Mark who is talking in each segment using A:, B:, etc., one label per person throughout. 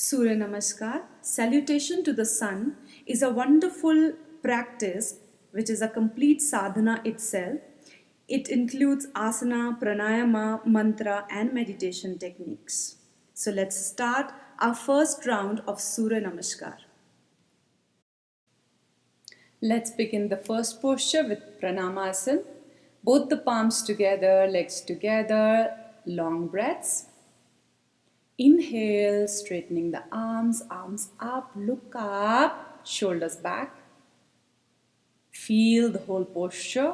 A: Surya Namaskar, Salutation to the Sun, is a wonderful practice which is a complete sadhana itself. It includes asana, pranayama, mantra, and meditation techniques. So let's start our first round of Surya Namaskar. Let's begin the first posture with pranayama asana. Both the palms together, legs together, long breaths. Inhale, straightening the arms, arms up, look up, shoulders back. Feel the whole posture.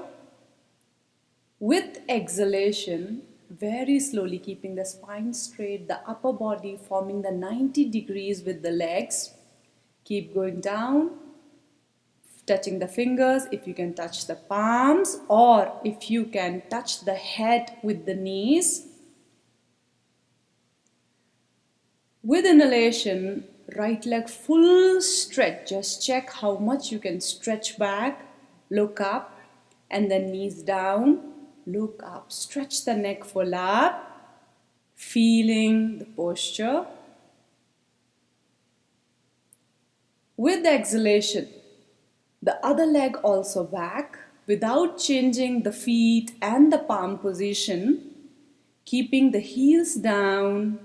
A: With exhalation, very slowly keeping the spine straight, the upper body forming the 90 degrees with the legs. Keep going down, touching the fingers if you can touch the palms, or if you can touch the head with the knees. With inhalation, right leg full stretch. Just check how much you can stretch back. Look up and then knees down. Look up. Stretch the neck full up. Feeling the posture. With the exhalation, the other leg also back without changing the feet and the palm position. Keeping the heels down.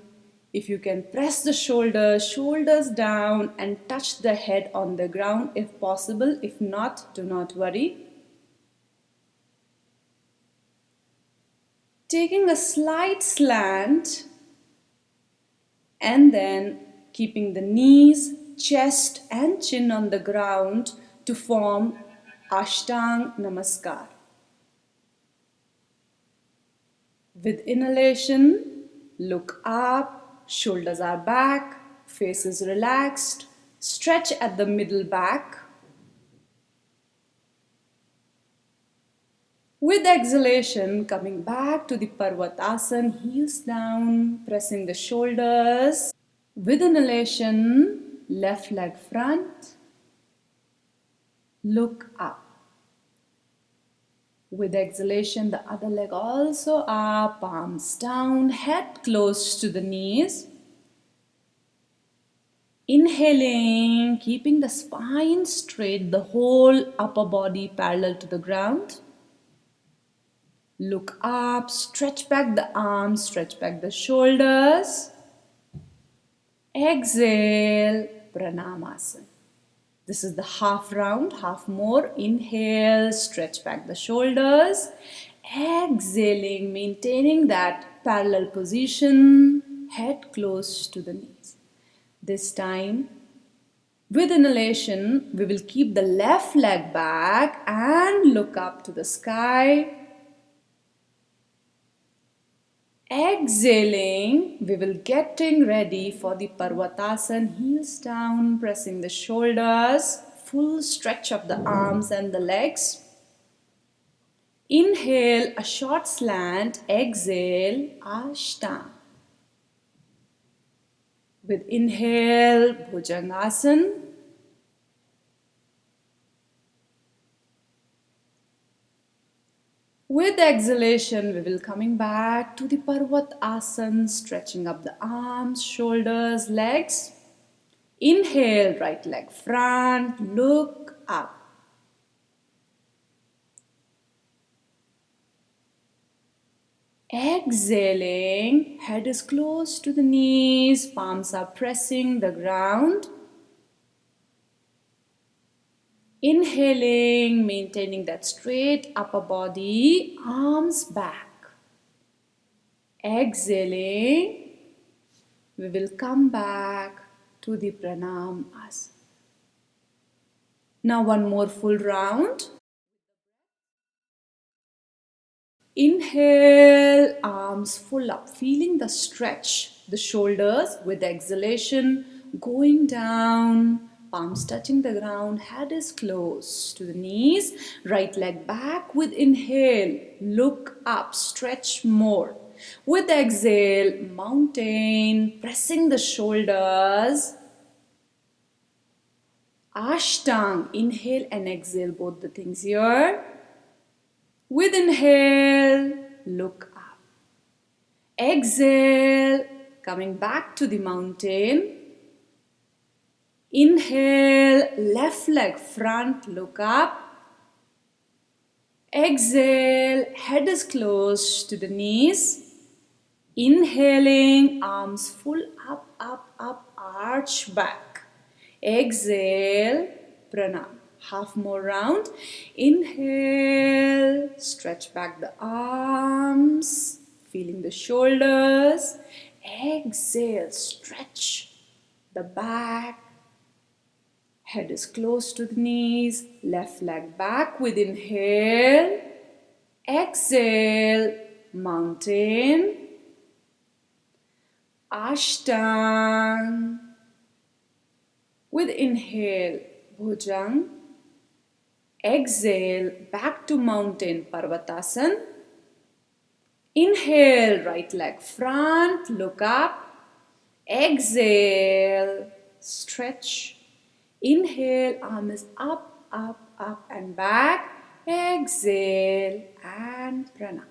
A: If you can press the shoulders, shoulders down and touch the head on the ground if possible. If not, do not worry. Taking a slight slant and then keeping the knees, chest and chin on the ground to form Ashtanga Namaskar. With inhalation, look up. Shoulders are back, face is relaxed, stretch at the middle back. With exhalation, coming back to the Parvatasana, heels down, pressing the shoulders. With inhalation, left leg front, look up. With exhalation, the other leg also up, palms down, head close to the knees. Inhaling, keeping the spine straight, the whole upper body parallel to the ground. Look up, stretch back the arms, stretch back the shoulders. Exhale, pranayamasana. This is the half round, half more. Inhale, stretch back the shoulders. Exhaling, maintaining that parallel position, head close to the knees. This time, with inhalation, we will keep the left leg back and look up to the sky. Exhaling, we will getting ready for the Parvatasana, heels down, pressing the shoulders, full stretch of the arms and the legs. Inhale, a short slant, exhale, Ashtanga. With inhale, Bhujangasana. With exhalation, we will coming back to the Parvatasana, stretching up the arms, shoulders, legs. Inhale, right leg front, look up. Exhaling, head is close to the knees, palms are pressing the ground. Inhaling, maintaining that straight upper body, arms back. Exhaling, we will come back to the pranayama asana. Now one more full round. Inhale, arms full up, feeling the stretch, the shoulders with exhalation, going down. Palms touching the ground, head is close to the knees, right leg back with inhale, look up, stretch more. With exhale, mountain, pressing the shoulders. Ashtanga, inhale and exhale, both the things here. With inhale, look up. Exhale, coming back to the mountain. Inhale, left leg front, look up. Exhale, head is close to the knees. Inhaling, arms full up, up, up, arch back. Exhale, pranam. Half more round. Inhale, stretch back the arms, feeling the shoulders. Exhale, stretch the back. Head is close to the knees. Left leg back with inhale. Exhale, mountain. Ashtang. With inhale, bhujang. Exhale, back to mountain, parvatasana. Inhale, right leg front, look up. Exhale, stretch. Inhale, arm is up, up, up and back. Exhale and pranam.